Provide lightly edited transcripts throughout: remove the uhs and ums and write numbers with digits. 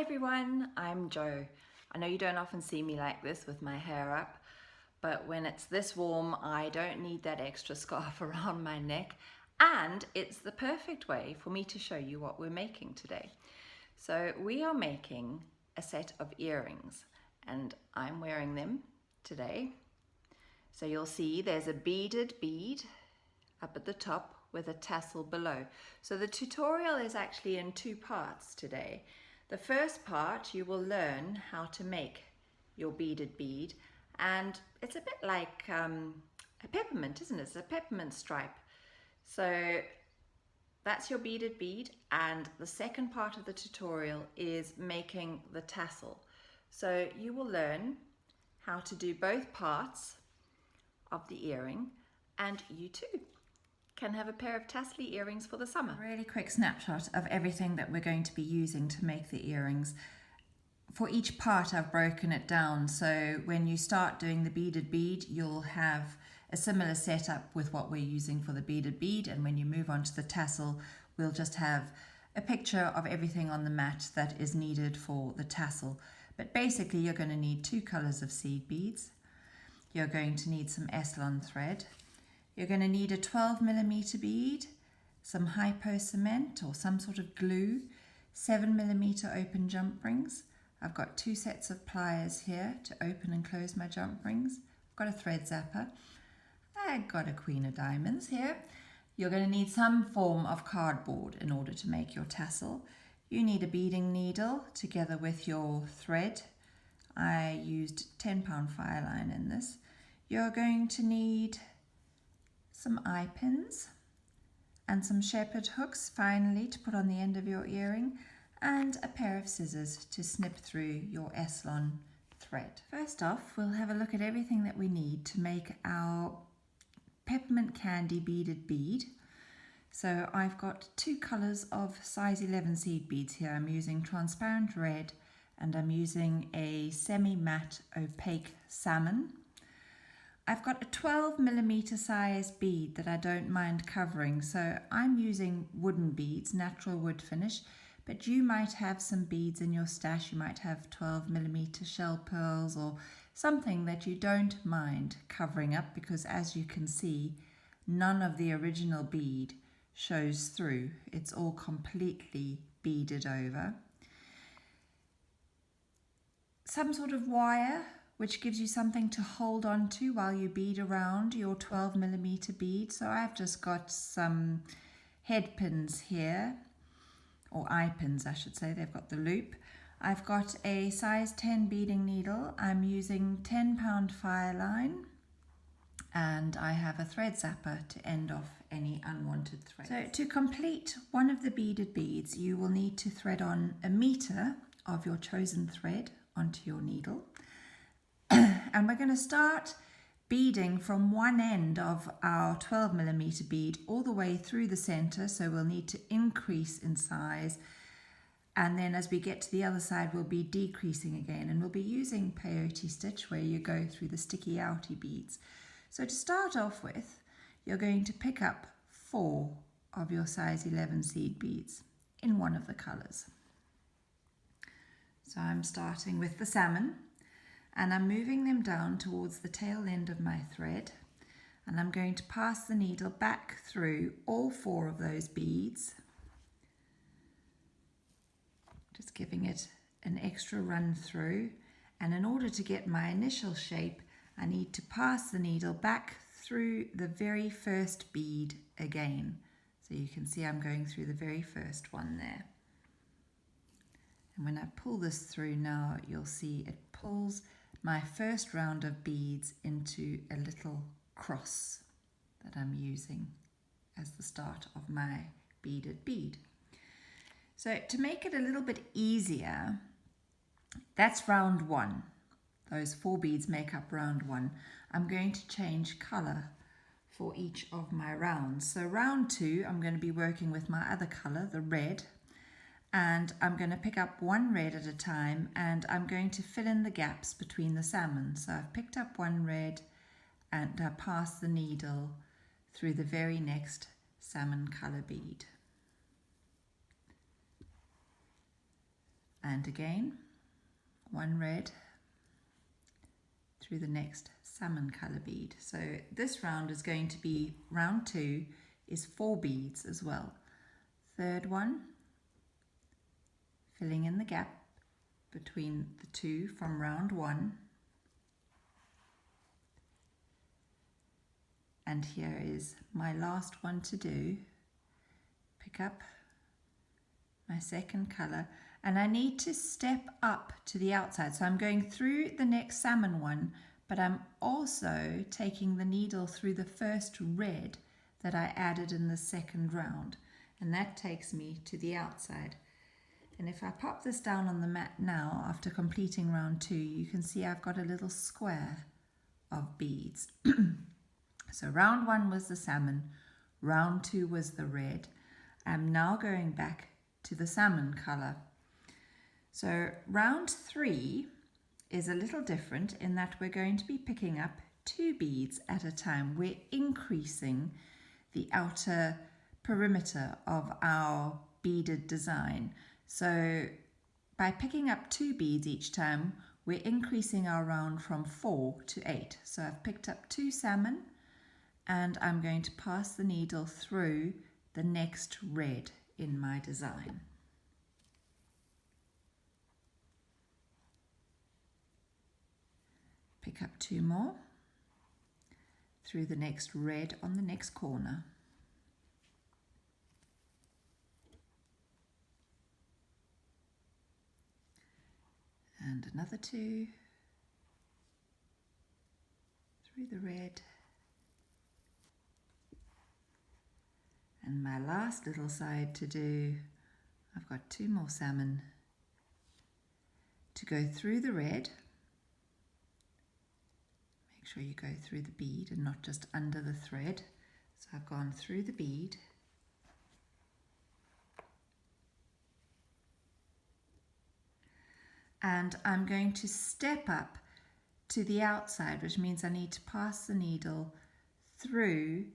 everyone, I'm Jo. I know you don't often see me like this with my hair up, but when it's this warm, I don't need that extra scarf around my neck, and it's the perfect way for me to show you what we're making today. So we are making a set of earrings, and I'm wearing them today. So you'll see there's a beaded bead up at the top with a tassel below. So the tutorial is actually in two parts today. The first part, you will learn how to make your beaded bead, and it's a bit like a peppermint, isn't it? It's a peppermint stripe. So that's your beaded bead, and the second part of the tutorial is making the tassel. So you will learn how to do both parts of the earring, and you too can have a pair of tassely earrings for the summer. A really quick snapshot of everything that we're going to be using to make the earrings. For each part I've broken it down, so when you start doing the beaded bead you'll have a similar setup with what we're using for the beaded bead, and when you move on to the tassel we'll just have a picture of everything on the mat that is needed for the tassel. But basically you're going to need 2 colors of seed beads, you're going to need some S-Lon thread, you're going to need a 12mm bead, some Hypocement or some sort of glue, 7mm open jump rings. I've got 2 sets of pliers here to open and close my jump rings. I've got a thread zapper. I've got a queen of diamonds here. You're going to need some form of cardboard in order to make your tassel. You need a beading needle together with your thread. I used 10-pound fire line in this. You're going to need some eye pins and some shepherd hooks finally to put on the end of your earring, and a pair of scissors to snip through your S-Lon thread. First off, we'll have a look at everything that we need to make our peppermint candy beaded bead. So I've got 2 colors of size 11 seed beads here. I'm using transparent red and I'm using a semi-matte opaque salmon. I've got a 12mm size bead that I don't mind covering, so I'm using wooden beads, natural wood finish, but you might have some beads in your stash. You might have 12mm shell pearls or something that you don't mind covering up, because as you can see, none of the original bead shows through. It's all completely beaded over. Some sort of wire which gives you something to hold on to while you bead around your 12mm bead. So I've just got some head pins here, or eye pins I should say, they've got the loop. I've got a size 10 beading needle, I'm using 10-pound fire line, and I have a thread zapper to end off any unwanted threads. So to complete one of the beaded beads you will need to thread on 1 meter of your chosen thread onto your needle. And we're going to start beading from one end of our 12mm bead all the way through the center, so we'll need to increase in size, and then as we get to the other side we'll be decreasing again, and we'll be using Peyote Stitch where you go through the sticky outy beads. So to start off with, you're going to pick up 4 of your size 11 seed beads in one of the colors. So I'm starting with the salmon, and I'm moving them down towards the tail end of my thread, and I'm going to pass the needle back through all 4 of those beads, just giving it an extra run through. And in order to get my initial shape I need to pass the needle back through the very first bead again. So you can see I'm going through the very first one there. And when I pull this through now, you'll see it pulls my first round of beads into a little cross that I'm using as the start of my beaded bead. So to make it a little bit easier, that's round 1. Those 4 beads make up round 1. I'm going to change color for each of my rounds. So round 2, I'm going to be working with my other color, the red, and I'm going to pick up 1 red at a time, and I'm going to fill in the gaps between the salmon. So I've picked up 1 red and I pass the needle through the very next salmon color bead. and again 1 red through the next salmon color bead. So this round is going to be, round 2 is 4 beads as well. Third one, filling in the gap between the 2 from round 1. And here is my last one to do. Pick up my second color, and I need to step up to the outside. So I'm going through the next salmon one, but I'm also taking the needle through the first red that I added in the second round, and that takes me to the outside. And if I pop this down on the mat now, after completing round 2, you can see I've got a little square of beads. So round 1 was the salmon, round 2 was the red. I'm now going back to the salmon color. So round 3 is a little different in that we're going to be picking up 2 beads at a time. We're increasing the outer perimeter of our beaded design. So by picking up 2 beads each time, we're increasing our round from 4 to 8. So I've picked up 2 salmon, and I'm going to pass the needle through the next red in my design. Pick up 2 more through the next red on the next corner. And another 2 through the red. And my last little side to do, I've got 2 more salmon to go through the red. Make sure you go through the bead and not just under the thread. So I've gone through the bead. And I'm going to step up to the outside, which means I need to pass the needle through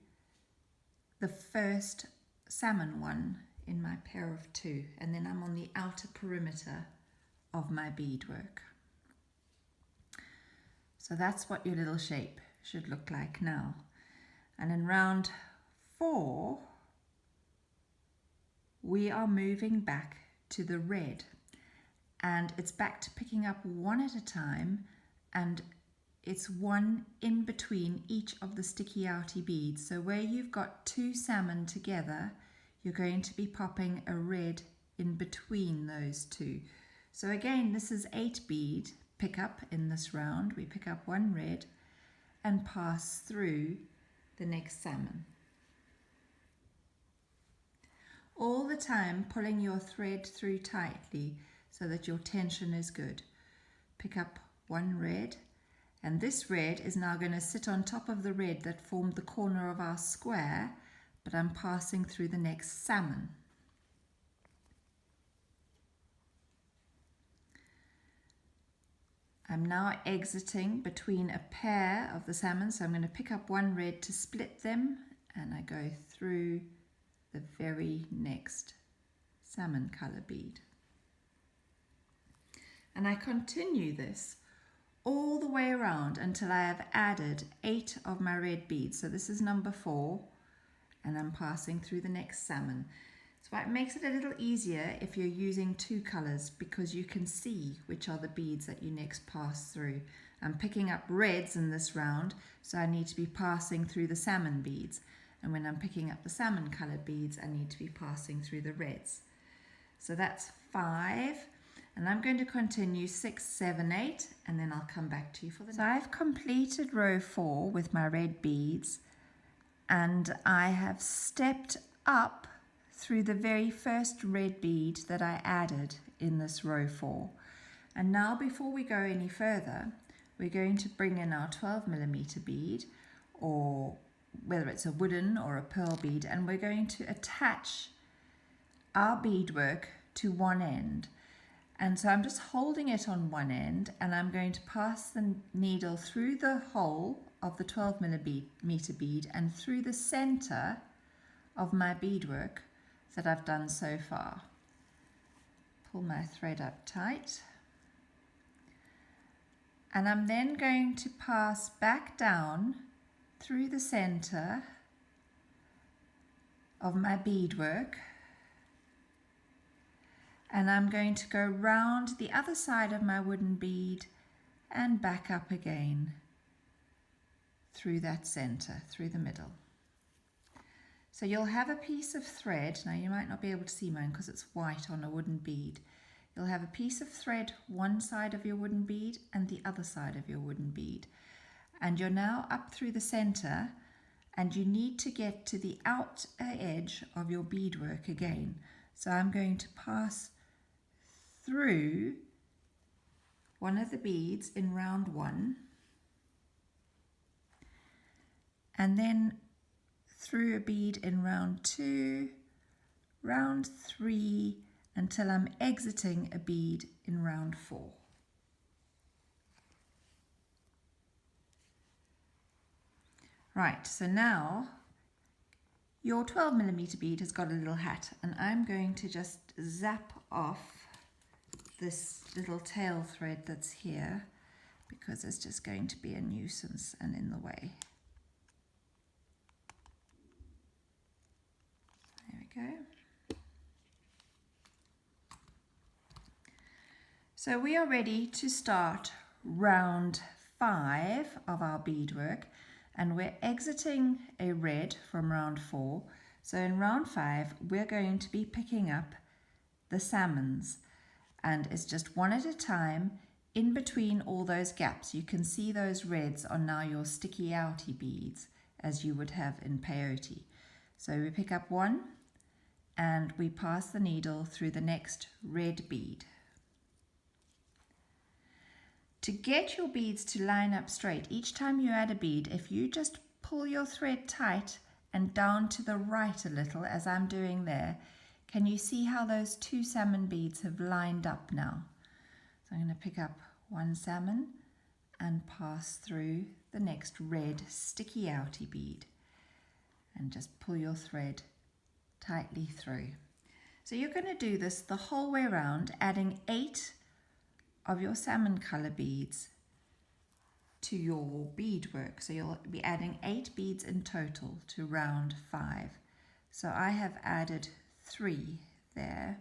the first salmon one in my pair of 2, and then I'm on the outer perimeter of my beadwork. So that's what your little shape should look like now. And in round 4, we are moving back to the red, and it's back to picking up 1 at a time, and it's 1 in between each of the sticky outy beads. So where you've got 2 salmon together, you're going to be popping a red in between those 2. So again, this is 8 bead pickup in this round. We pick up 1 red and pass through the next salmon. All the time pulling your thread through tightly so that your tension is good. Pick up 1 red, and this red is now going to sit on top of the red that formed the corner of our square, but I'm passing through the next salmon. I'm now exiting between a pair of the salmon, so I'm going to pick up 1 red to split them, and I go through the very next salmon color bead. And I continue this all the way around until I have added 8 of my red beads. So this is number 4, and I'm passing through the next salmon. So it makes it a little easier if you're using 2 colors, because you can see which are the beads that you next pass through. I'm picking up reds in this round, so I need to be passing through the salmon beads. And when I'm picking up the salmon colored beads, I need to be passing through the reds. So that's 5. And I'm going to continue 6, 7, 8, and then I'll come back to you for the next. So I've completed row 4 with my red beads, and I have stepped up through the very first red bead that I added in this row 4. And now, before we go any further, we're going to bring in our 12mm bead, or whether it's a wooden or a pearl bead, and we're going to attach our beadwork to one end. And so I'm just holding it on one end, and I'm going to pass the needle through the hole of the 12mm bead and through the center of my beadwork that I've done so far. pull my thread up tight. And I'm then going to pass back down through the center of my beadwork. And I'm going to go round the other side of my wooden bead and back up again through that center, through the middle. So you'll have a piece of thread. Now you might not be able to see mine because it's white on a wooden bead. You'll have a piece of thread one side of your wooden bead and the other side of your wooden bead. And you're now up through the center, and you need to get to the outer edge of your beadwork again. So I'm going to pass through one of the beads in round 1, and then through a bead in round 2, round 3, until I'm exiting a bead in round 4. Right, so now your 12mm bead has got a little hat, and I'm going to just zap off this little tail thread that's here because it's just going to be a nuisance and in the way. There we go. So we are ready to start round 5 of our beadwork, and we're exiting a red from round 4. So in round 5 we're going to be picking up the salmons, and it's just one at a time in between all those gaps. You can see those reds are now your sticky outy beads as you would have in peyote. So we pick up one and we pass the needle through the next red bead. To get your beads to line up straight, each time you add a bead, if you just pull your thread tight and down to the right a little, as I'm doing there, can you see how those 2 salmon beads have lined up now? So I'm going to pick up one salmon and pass through the next red sticky outy bead and just pull your thread tightly through. So you're going to do this the whole way around, adding 8 of your salmon color beads to your beadwork. So you'll be adding 8 beads in total to round 5. So I have added 3 there,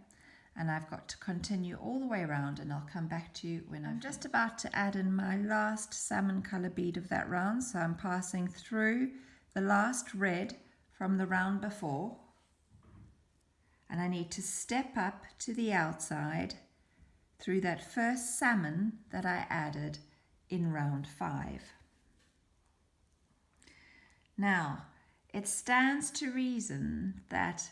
and I've got to continue all the way around, and I'll come back to you when I'm just about to add in my last salmon color bead of that round. So I'm passing through the last red from the round before, and I need to step up to the outside through that first salmon that I added in round 5. Now, it stands to reason that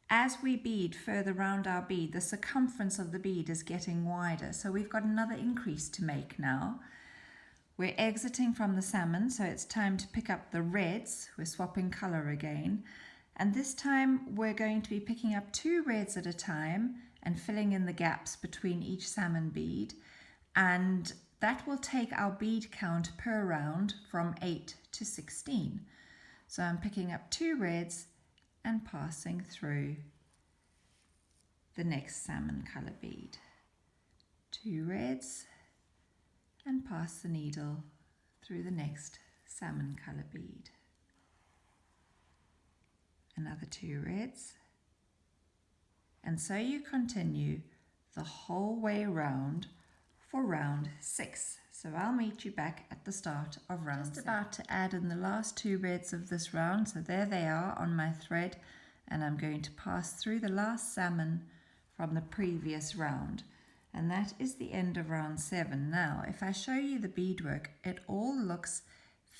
as we bead further round our bead, the circumference of the bead is getting wider. So we've got another increase to make now. We're exiting from the salmon, so it's time to pick up the reds. We're swapping color again. And this time we're going to be picking up 2 reds at a time and filling in the gaps between each salmon bead. And that will take our bead count per round from 8 to 16. So I'm picking up 2 reds and passing through the next salmon color bead. 2 reds and pass the needle through the next salmon color bead. Another 2 reds. And so you continue the whole way around for round 6. So I'll meet you back at the start of round 7. About to add in the last 2 reds of this round, so there they are on my thread, and I'm going to pass through the last salmon from the previous round, and that is the end of round 7. Now if I show you the beadwork, it all looks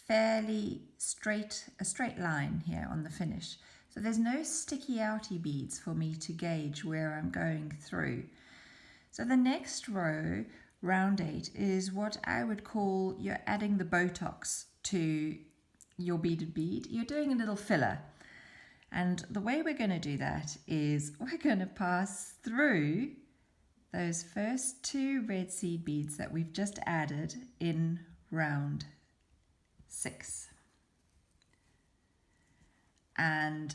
fairly straight, a straight line here on the finish. So there's no sticky outy beads for me to gauge where I'm going through. So the next row, round 8, is what I would call you're adding the Botox to your beaded bead. You're doing a little filler. And the way we're going to do that is we're going to pass through those first 2 red seed beads that we've just added in round 6. And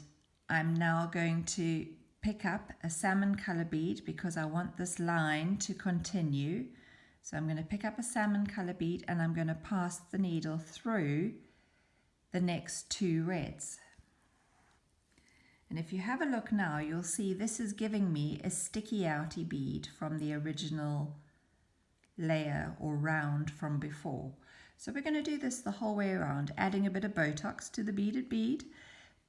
I'm now going to pick up a salmon color bead because I want this line to continue. So I'm going to pick up a salmon color bead and I'm going to pass the needle through the next 2 reds. And if you have a look now, you'll see this is giving me a sticky outy bead from the original layer or round from before. So we're going to do this the whole way around, adding a bit of Botox to the beaded bead,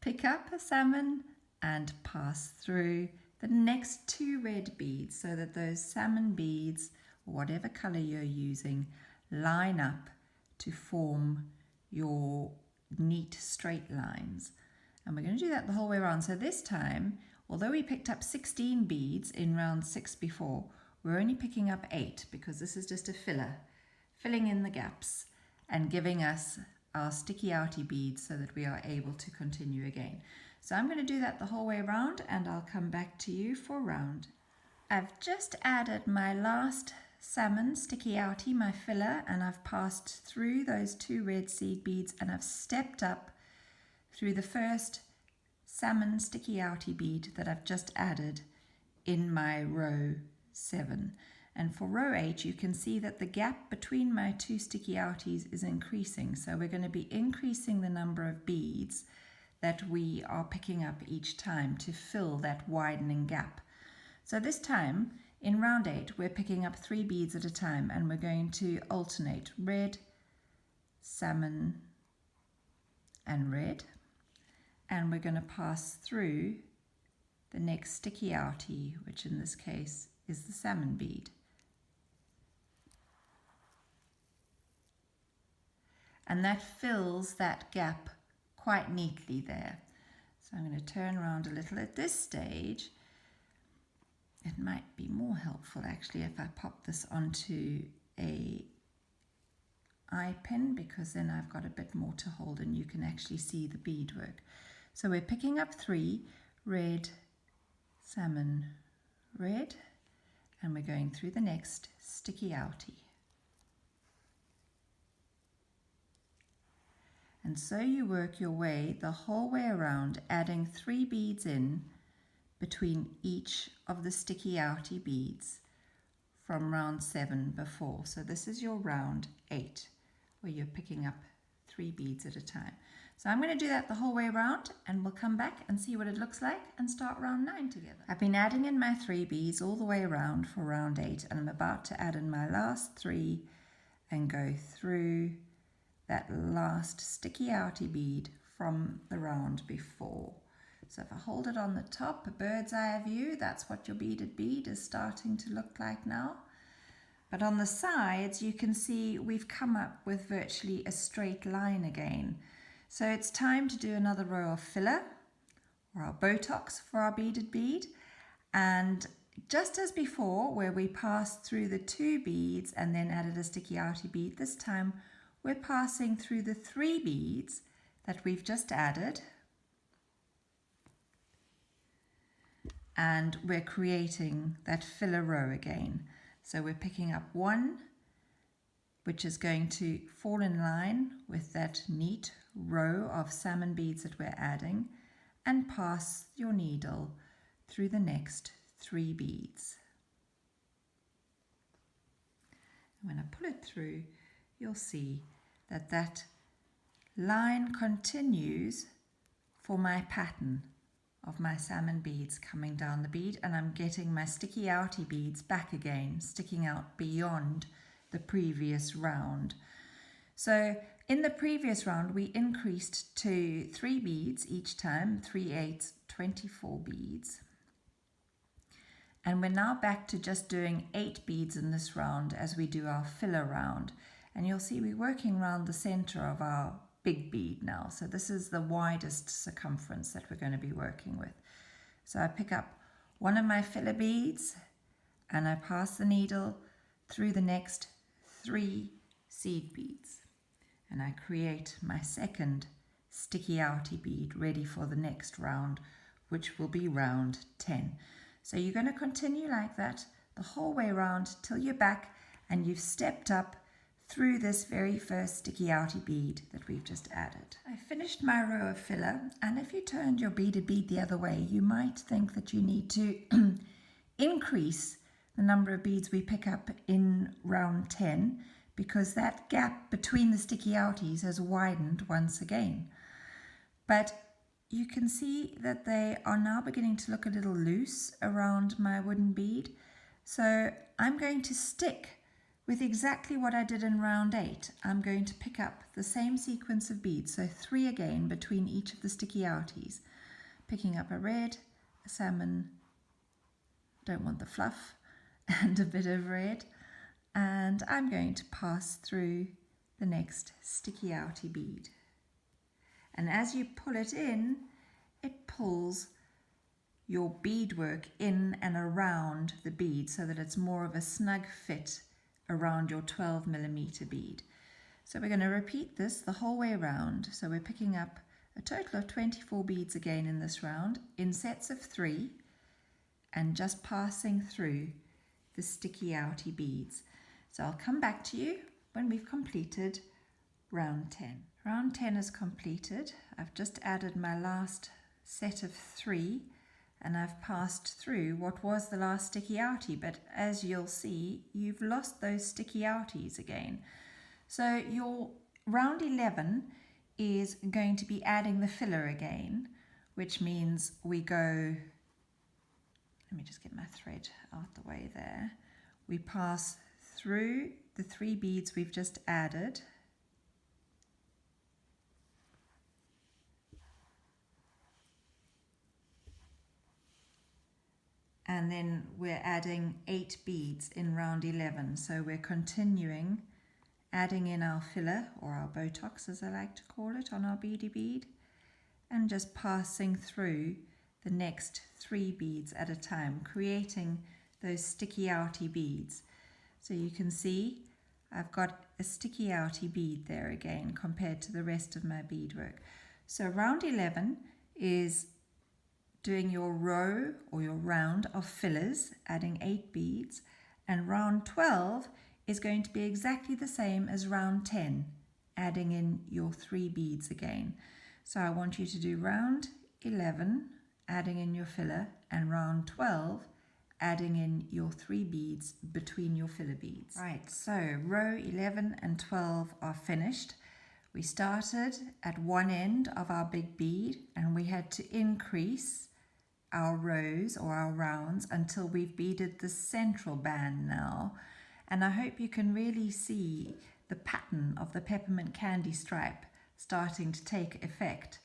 pick up a salmon and pass through the next 2 red beads so that those salmon beads, whatever color you're using, line up to form your neat straight lines. And we're going to do that the whole way around. So this time, although we picked up 16 beads in round 6 before, we're only picking up 8 because this is just a filler, filling in the gaps and giving us our sticky outy beads so that we are able to continue again. So I'm going to do that the whole way around and I'll come back to you for round. I've just added my last salmon sticky outy, my filler, and I've passed through those 2 red seed beads and I've stepped up through the first salmon sticky outy bead that I've just added in my row 7. And for row 8 you can see that the gap between my 2 sticky outies is increasing, so we're going to be increasing the number of beads that we are picking up each time to fill that widening gap. So this time in round 8 we're picking up 3 beads at a time and we're going to alternate red, salmon and red. And we're going to pass through the next sticky outy, which in this case is the salmon bead. And that fills that gap quite neatly there. So I'm going to turn around a little. At this stage, it might be more helpful actually if I pop this onto a eye pin, because then I've got a bit more to hold and you can actually see the beadwork. So we're picking up 3 red, salmon, red, and we're going through the next sticky outy. And so you work your way the whole way around, adding 3 beads in between each of the sticky outy beads from round 7 before. So this is your round 8, where you're picking up 3 beads at a time. So I'm going to do that the whole way around and we'll come back and see what it looks like and start round 9 together. I've been adding in my 3 beads all the way around for round 8 and I'm about to add in my last 3 and go through that last sticky outy bead from the round before. So if I hold it on the top, a bird's eye view, that's what your beaded bead is starting to look like now. But on the sides you can see we've come up with virtually a straight line again. So it's time to do another row of filler or our Botox for our beaded bead. And just as before, where we passed through the 2 beads and then added a sticky outy bead, this time we're passing through the 3 beads that we've just added. And we're creating that filler row again. So we're picking up 1, which is going to fall in line with that neat row of salmon beads that we're adding, and pass your needle through the next 3 beads. And when I pull it through, you'll see that that line continues for my pattern of my salmon beads coming down the bead, and I'm getting my sticky outy beads back again, sticking out beyond the previous round. So in the previous round we increased to 3 beads each time, 3 8s, 24 beads. And we're now back to just doing 8 beads in this round as we do our filler round. And you'll see we're working around the center of our big bead now. So this is the widest circumference that we're going to be working with. So I pick up one of my filler beads and I pass the needle through the next 3 seed beads. And I create my second sticky outy bead ready for the next round, which will be round 10. So you're going to continue like that the whole way around till you're back and you've stepped up through this very first sticky outy bead that we've just added. I finished my row of filler, and if you turned your beaded bead the other way, you might think that you need to increase the number of beads we pick up in round 10, because that gap between the sticky outies has widened once again. But you can see that they are now beginning to look a little loose around my wooden bead. So I'm going to stick with exactly what I did in round 8. I'm going to pick up the same sequence of beads, so 3 again between each of the sticky outies. Picking up a red, a salmon, don't want the fluff, and a bit of red. And I'm going to pass through the next sticky outy bead. And as you pull it in, it pulls your beadwork in and around the bead so that it's more of a snug fit around your 12mm bead. So we're going to repeat this the whole way around. So we're picking up a total of 24 beads again in this round in sets of 3 and just passing through the sticky outy beads. So I'll come back to you when we've completed round 10. Round 10 is completed. I've just added my last set of 3 and I've passed through what was the last sticky outie, but as you'll see, you've lost those sticky outies again. So your round 11 is going to be adding the filler again, which means we go, let me just get my thread out the way there. We pass through the 3 beads we've just added, and then we're adding 8 beads in round 11. So we're continuing adding in our filler, or our Botox as I like to call it, on our beady bead, and just passing through the next 3 beads at a time, creating those sticky outy beads. So you can see I've got a sticky outy bead there again compared to the rest of my beadwork. So round 11 is doing your row or your round of fillers, adding 8 beads, and round 12 is going to be exactly the same as round 10, adding in your 3 beads again. So I want you to do round 11, adding in your filler, and round 12, adding in your 3 beads between your filler beads. Right, so row 11 and 12 are finished. We started at one end of our big bead and we had to increase our rows or our rounds until we've beaded the central band now. And I hope you can really see the pattern of the peppermint candy stripe starting to take effect.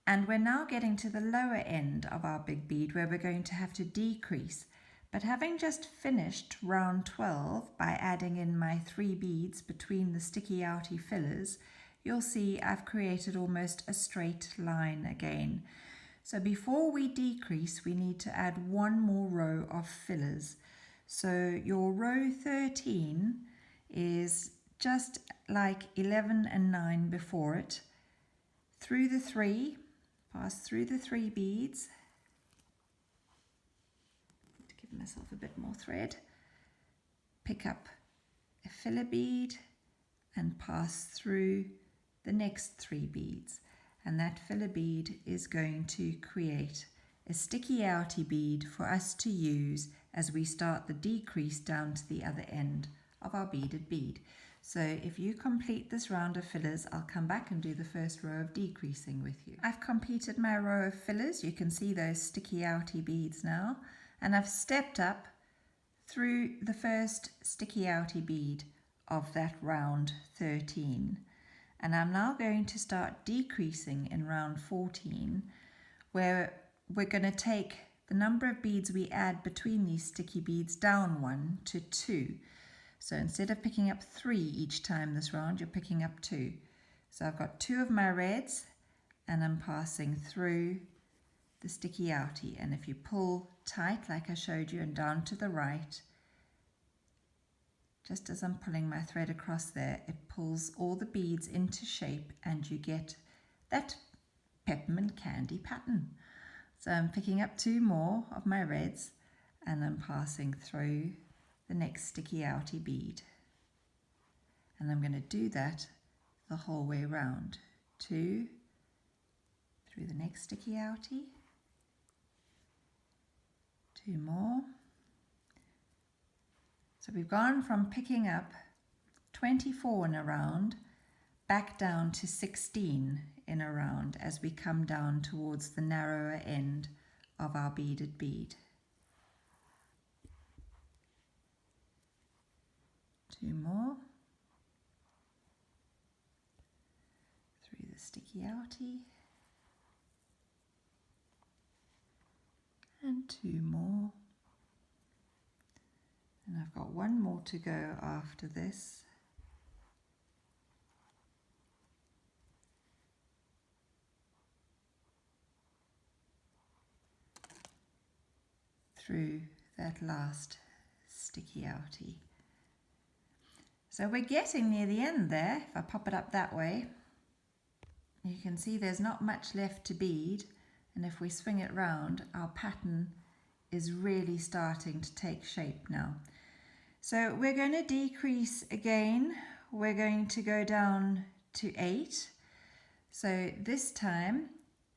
And we're now getting to the lower end of our big bead where we're going to have to decrease. But having just finished round 12 by adding in my 3 beads between the sticky outy fillers, you'll see I've created almost a straight line again. So before we decrease, we need to add one more row of fillers. So your row 13 is just like 11 and 9 before it. Through the 3, pass through the 3 beads. To give myself a bit more thread. Pick up a filler bead and pass through the next 3 beads. And that filler bead is going to create a sticky outy bead for us to use as we start the decrease down to the other end of our beaded bead. So if you complete this round of fillers, I'll come back and do the first row of decreasing with you. I've completed my row of fillers. You can see those sticky outy beads now, and I've stepped up through the first sticky outy bead of that round 13. And I'm now going to start decreasing in round 14, where we're going to take the number of beads we add between these sticky beads down 1 to 2. So instead of picking up 3 each time this round, you're picking up 2. So I've got 2 of my reds and I'm passing through the sticky outy. And if you pull tight like I showed you and down to the right, just as I'm pulling my thread across there, it pulls all the beads into shape and you get that peppermint candy pattern. So I'm picking up 2 more of my reds and I'm passing through the next sticky outy bead. And I'm going to do that the whole way around. 2 through the next sticky outie, 2 more. So we've gone from picking up 24 in a round back down to 16 in a round as we come down towards the narrower end of our beaded bead. 2 more through the sticky outie, and 2 more, and I've got 1 more to go after this. Through that last sticky outie. So we're getting near the end there. If I pop it up that way, you can see there's not much left to bead, and if we swing it round, our pattern is really starting to take shape now. So we're going to decrease again. We're going to go down to 8. So this time,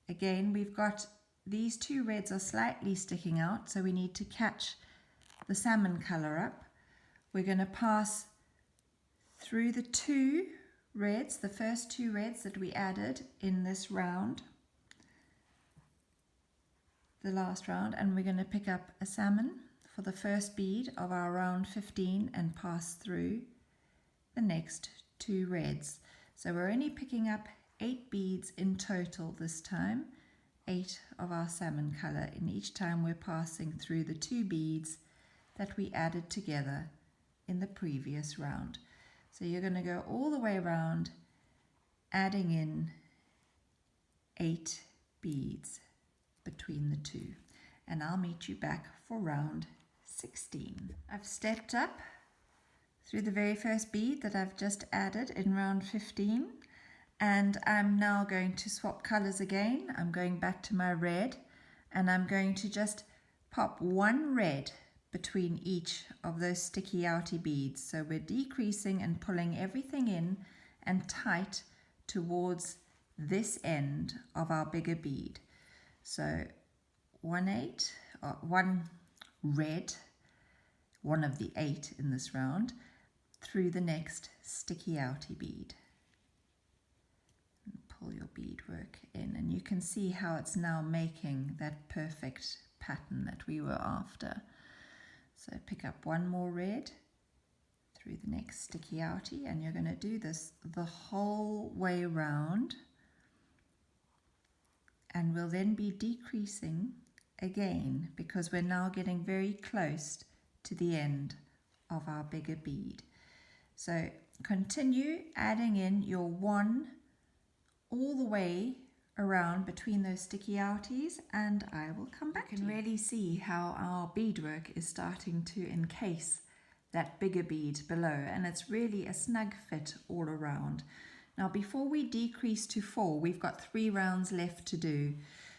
again, we've got these 2 reds are slightly sticking out, so we need to catch the salmon color up. We're going to pass through the 2 reds, the first 2 reds that we added in this round, the last round, and we're going to pick up a salmon for the first bead of our round 15 and pass through the next 2 reds. So we're only picking up 8 beads in total this time, 8 of our salmon color, and each time we're passing through the 2 beads that we added together in the previous round. So you're going to go all the way around, adding in 8 beads between the 2, and I'll meet you back for round 16. I've stepped up through the very first bead that I've just added in round 15, and I'm now going to swap colors again. I'm going back to my red, and I'm going to just pop 1 red between each of those sticky outy beads. So we're decreasing and pulling everything in and tight towards this end of our bigger bead. So 1 red, 1 of the 8 in this round, through the next sticky outy bead. Pull your beadwork in, and you can see how it's now making that perfect pattern that we were after. So pick up 1 more red through the next sticky outie, and you're going to do this the whole way round, and we'll then be decreasing again because we're now getting very close to the end of our bigger bead. So continue adding in your 1 all the way around between those sticky outies, and I will come back. You can really see how our beadwork is starting to encase that bigger bead below, and it's really a snug fit all around. Now before we decrease to 4, we've got 3 rounds left to do.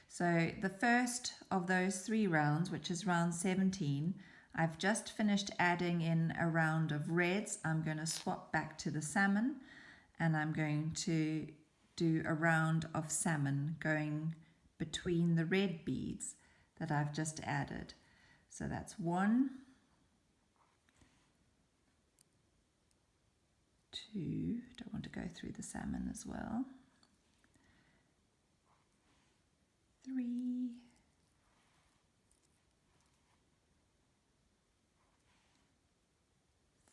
So the first of those 3 rounds, which is round 17, I've just finished adding in a round of reds. I'm going to swap back to the salmon, and I'm going to do a round of salmon going between the red beads that I've just added. So that's 1, 2, don't want to go through the salmon as well, 3,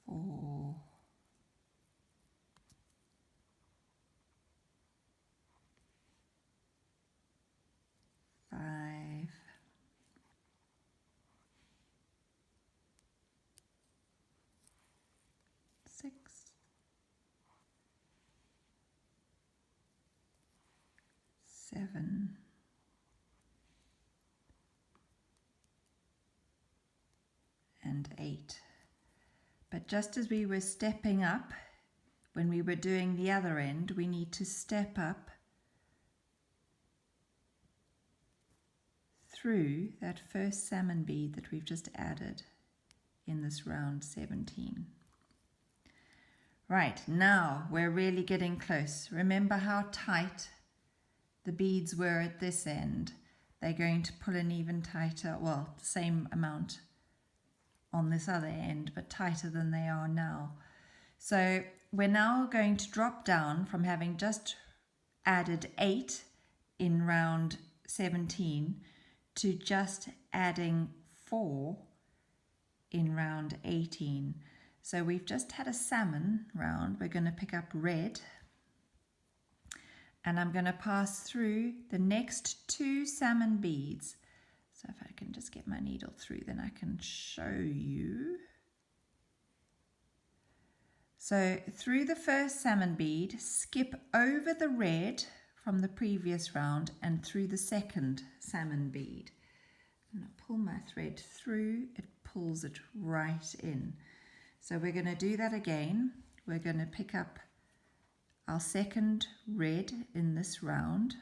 4, 5, 6, 7, 8. But just as we were stepping up when we were doing the other end, we need to step up through that first salmon bead that we've just added in this round 17. Right, now we're really getting close. Remember how tight the beads were at this end? They're going to pull in even tighter, well, the same amount on this other end, but tighter than they are now. So we're now going to drop down from having just added 8 in round 17 to just adding 4 in round 18. So we've just had a salmon round. We're going to pick up red, and I'm going to pass through the next 2 salmon beads. So if I can just get my needle through, then I can show you. So through the first salmon bead, skip over the red from the previous round and through the second salmon bead. And I pull my thread through, it pulls it right in. So we're going to do that again. We're going to pick up our second red in this round,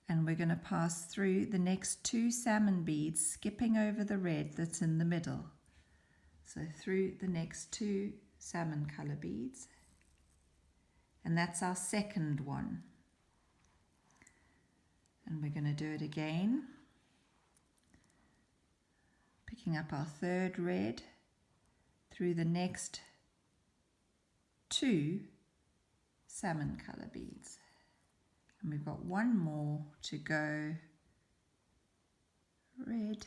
and we're going to pass through the next 2 salmon beads, skipping over the red that's in the middle. So through the next 2 salmon color beads, and that's our second one. And we're going to do it again, picking up our third red through the next 2 salmon color beads, and we've got one more to go. Red,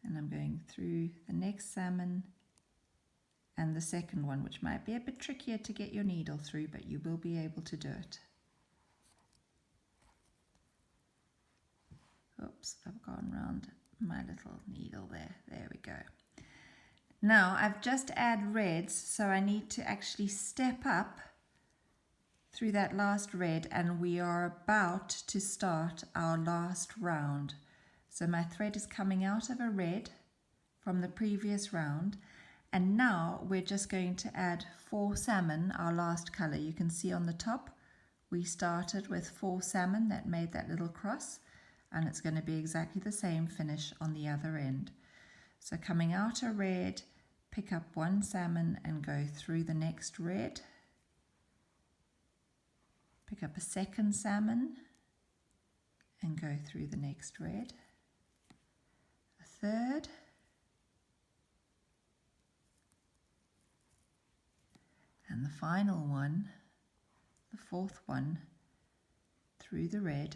and I'm going through the next salmon and the second one, which might be a bit trickier to get your needle through, but you will be able to do it. Oops, I've gone round my little needle there. There we go. Now I've just added reds, so I need to actually step up through that last red, and we are about to start our last round. So my thread is coming out of a red from the previous round, and now we're just going to add 4 salmon, our last color. You can see on the top we started with 4 salmon that made that little cross, and it's going to be exactly the same finish on the other end. So coming out a red, pick up 1 salmon and go through the next red, pick up a second salmon and go through the next red, a third, and the final one, the 4th one, through the red.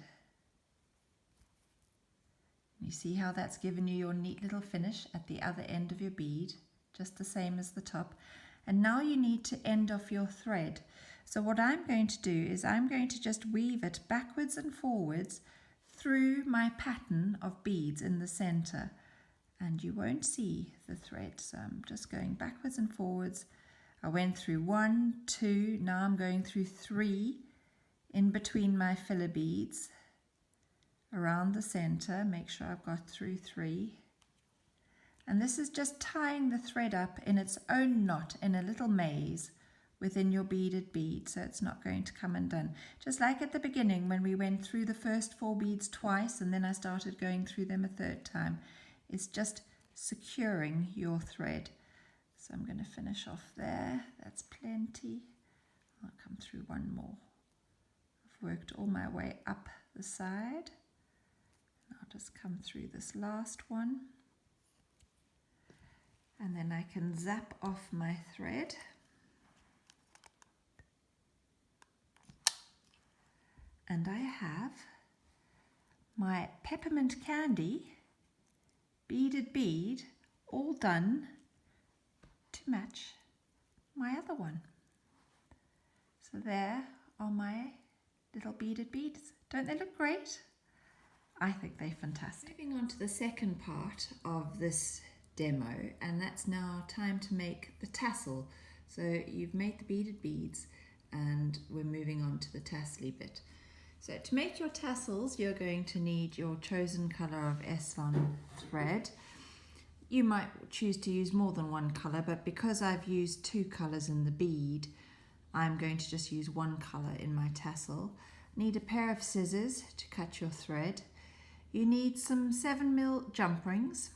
You see how that's given you your neat little finish at the other end of your bead, just the same as the top. And now you need to end off your thread. So what I'm going to do is I'm going to just weave it backwards and forwards through my pattern of beads in the center, and you won't see the thread. So I'm just going backwards and forwards. I went through 1, 2, now I'm going through 3 in between my filler beads around the center. Make sure I've got through 3. And this is just tying the thread up in its own knot in a little maze within your beaded bead, so it's not going to come undone. Just like at the beginning when we went through the first 4 beads twice and then I started going through them a 3rd time. It's just securing your thread. So I'm going to finish off there. That's plenty. I'll come through one more. I've worked all my way up the side. I'll just come through this last one. And then I can zap off my thread. And I have my peppermint candy beaded bead all done to match my other one. So there are my little beaded beads. Don't they look great? I think they're fantastic. Moving on to the second part of this demo, and that's now time to make the tassel. So you've made the beaded beads and we're moving on to the tassely bit. So to make your tassels, you're going to need your chosen color of S-Lon thread. You might choose to use more than one color, but because I've used 2 colors in the bead, I'm going to just use 1 color in my tassel. Need a pair of scissors to cut your thread. You need some 7mm jump rings,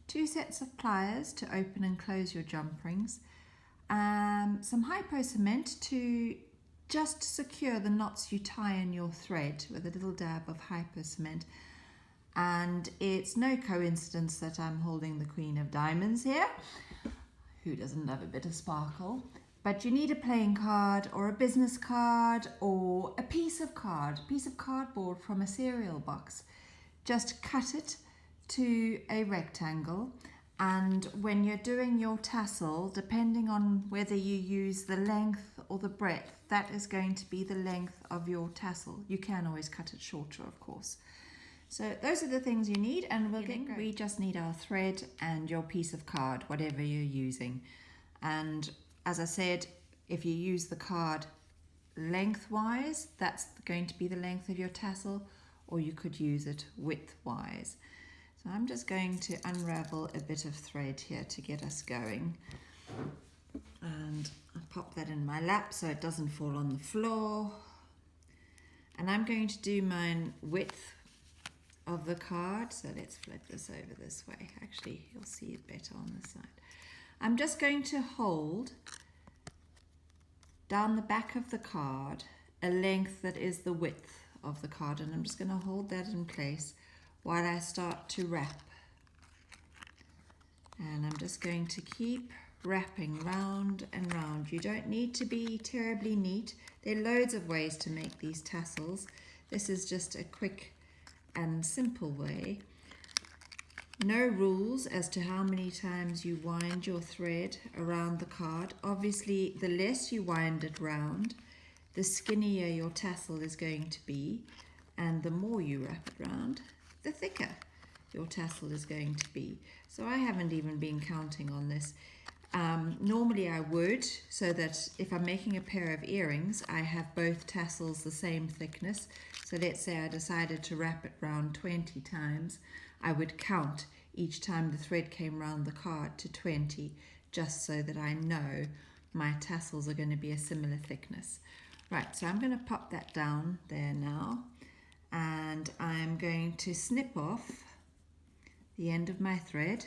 2 sets of pliers to open and close your jump rings, some hypocement to just secure the knots you tie in your thread with a little dab of hypocement. And it's no coincidence that I'm holding the Queen of Diamonds here. Who doesn't love a bit of sparkle? But you need a playing card or a business card or a piece of cardboard from a cereal box. Just cut it to a rectangle, and when you're doing your tassel, depending on whether you use the length or the breadth, that is going to be the length of your tassel. You can always cut it shorter, of course. So those are the things you need, and we just need our thread and your piece of card, whatever you're using. And as I said, if you use the card lengthwise, that's going to be the length of your tassel, or you could use it widthwise. So I'm just going to unravel a bit of thread here to get us going. And I'll pop that in my lap so it doesn't fall on the floor. And I'm going to do mine width of the card. So let's flip this over this way. Actually, you'll see it better on this side. I'm just going to hold down the back of the card a length that is the width of the card, and I'm just going to hold that in place while I start to wrap. And I'm just going to keep wrapping round and round. You don't need to be terribly neat. There are loads of ways to make these tassels. This is just a quick and simple way. No rules as to how many times you wind your thread around the card. Obviously, the less you wind it round, the skinnier your tassel is going to be, and the more you wrap it round, the thicker your tassel is going to be. So I haven't even been counting on this. Normally I would, so that if I'm making a pair of earrings, I have both tassels the same thickness. So let's say I decided to wrap it round 20 times, I would count each time the thread came round the card to 20, just so that I know my tassels are going to be a similar thickness. Right, so I'm going to pop that down there now, and I'm going to snip off the end of my thread.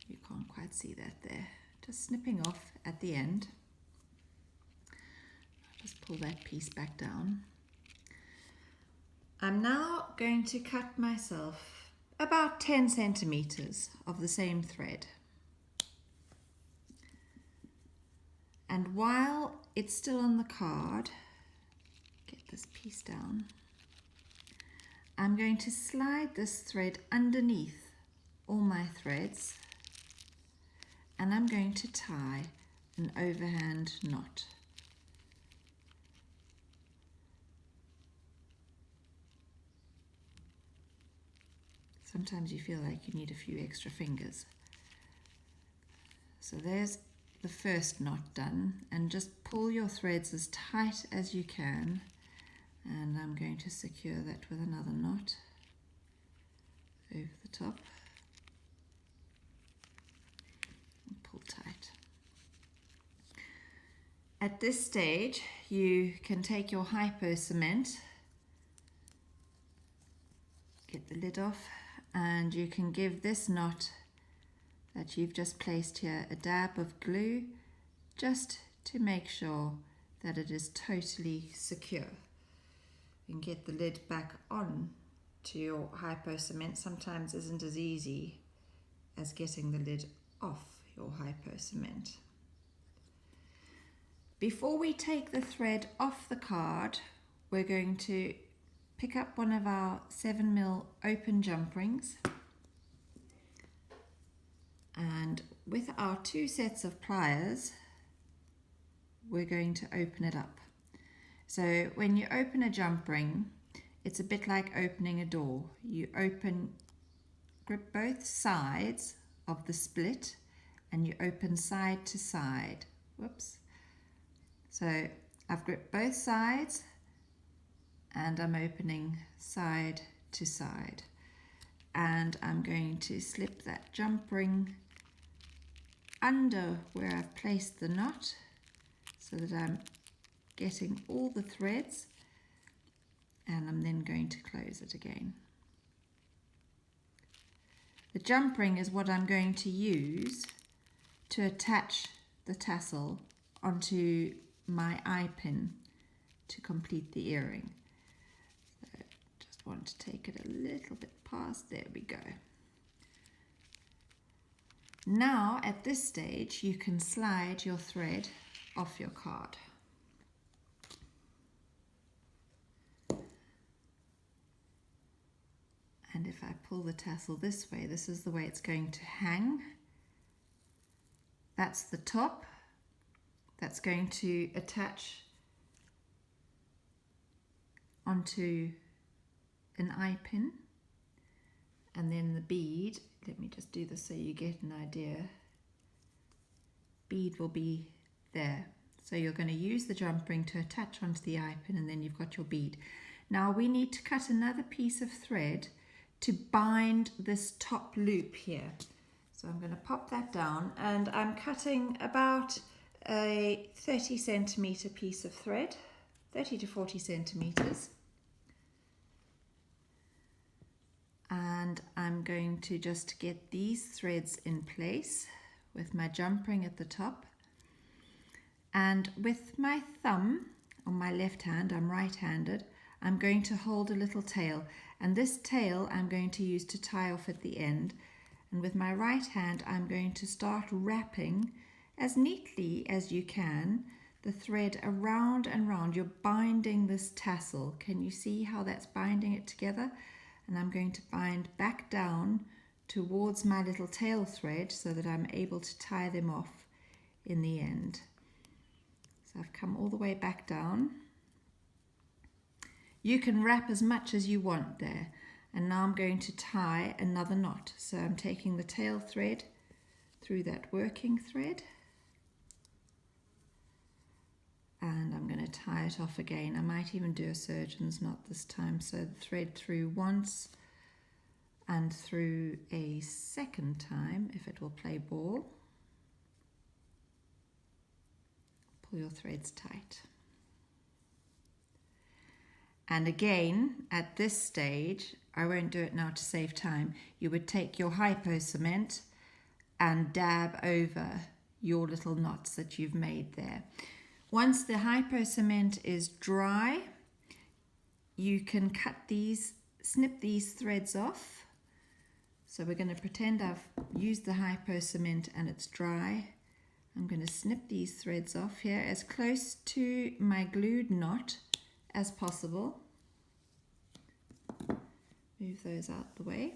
You can't quite see that there. Just snipping off at the end. Just pull that piece back down. I'm now going to cut myself about 10 centimeters of the same thread. And while it's still on the card, get this piece down, I'm going to slide this thread underneath all my threads, and I'm going to tie an overhand knot. Sometimes you feel like you need a few extra fingers. So there's the first knot done, and just pull your threads as tight as you can, and I'm going to secure that with another knot over the top and pull tight. At this stage you can take your hypocement, get the lid off, and you can give this knot that you've just placed here a dab of glue, just to make sure that it is totally secure. And get the lid back on to your hypocement sometimes isn't as easy as getting the lid off your hypocement. Before we take the thread off the card, we're going to pick up one of our 7mm open jump rings, and with our 2 sets of pliers we're going to open it up. So when you open a jump ring, it's a bit like opening a door. You grip both sides of the split, and you open side to side. Whoops. So I've gripped both sides, and I'm opening side to side. And I'm going to slip that jump ring under where I've placed the knot, so that I'm getting all the threads, and I'm then going to close it again. The jump ring is what I'm going to use to attach the tassel onto my eye pin to complete the earring. So just want to take it a little bit past, there we go. Now at this stage you can slide your thread off your card. And if I pull the tassel this way, this is the way it's going to hang. That's the top. That's going to attach onto an eye pin. And then the bead, let me just do this so you get an idea. Bead will be there. So you're going to use the jump ring to attach onto the eye pin, and then you've got your bead. Now we need to cut another piece of thread to bind this top loop here. So I'm going to pop that down, and I'm cutting about a 30 centimeter piece of thread, 30 to 40 centimeters. And I'm going to just get these threads in place with my jump ring at the top. And with my thumb on my left hand, I'm right-handed, I'm going to hold a little tail, and this tail I'm going to use to tie off at the end. And with my right hand I'm going to start wrapping as neatly as you can the thread around and round. You're binding this tassel. Can you see how that's binding it together? And I'm going to bind back down towards my little tail thread so that I'm able to tie them off in the end. So I've come all the way back down. You can wrap as much as you want there. And now I'm going to tie another knot. So I'm taking the tail thread through that working thread. And I'm going to tie it off again. I might even do a surgeon's knot this time. So the thread through once and through a second time, if it will play ball. Pull your threads tight. And again, at this stage, I won't do it now to save time, you would take your Hypocement and dab over your little knots that you've made there. Once the Hypocement is dry, you can cut these, snip these threads off. So we're going to pretend I've used the Hypocement and it's dry. I'm going to snip these threads off here as close to my glued knot as possible. Move those out the way.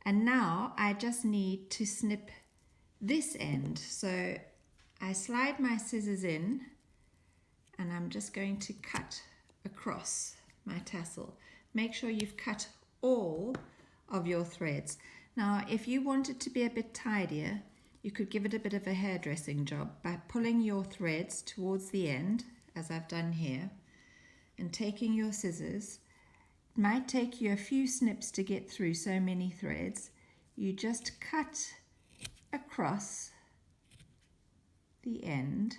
And now I just need to snip this end. So I slide my scissors in and I'm just going to cut across my tassel. Make sure you've cut all of your threads. Now if you want it to be a bit tidier, you could give it a bit of a hairdressing job by pulling your threads towards the end, as I've done here, and taking your scissors. It might take you a few snips to get through so many threads. You just cut across the end,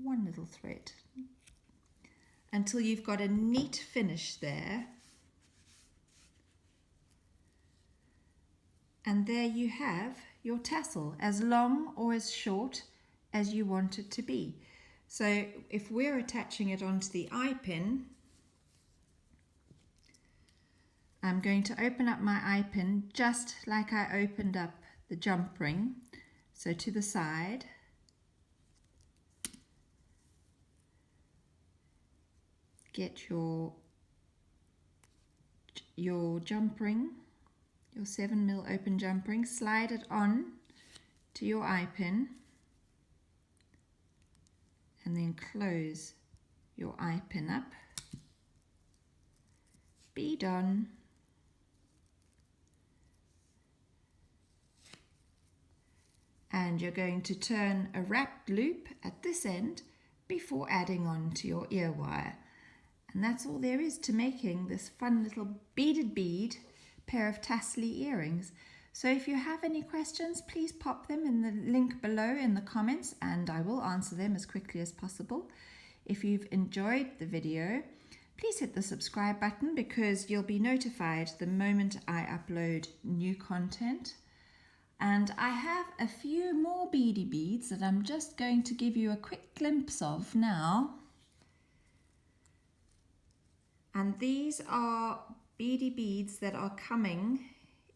one little thread, until you've got a neat finish there. And there you have your tassel, as long or as short as you want it to be. So if we're attaching it onto the eye pin, I'm going to open up my eye pin just like I opened up the jump ring. So to the side, get your jump ring, your 7mm open jump ring, slide it on to your eye pin, and then close your eye pin up. Bead on. And you're going to turn a wrapped loop at this end before adding on to your ear wire. And that's all there is to making this fun little beaded bead pair of tassely earrings. So if you have any questions, please pop them in the link below in the comments and I will answer them as quickly as possible. If you've enjoyed the video, Please hit the subscribe button because you'll be notified the moment I upload new content. And I have a few more beady beads that I'm just going to give you a quick glimpse of now. And these are beady beads that are coming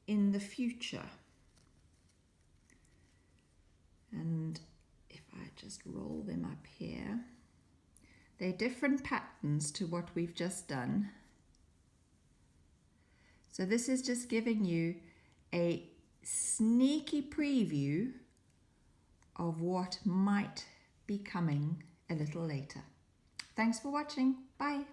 in the future. And if I just roll them up here, they're different patterns to what we've just done. So this is just giving you a sneaky preview of what might be coming a little later. Thanks for watching. Bye.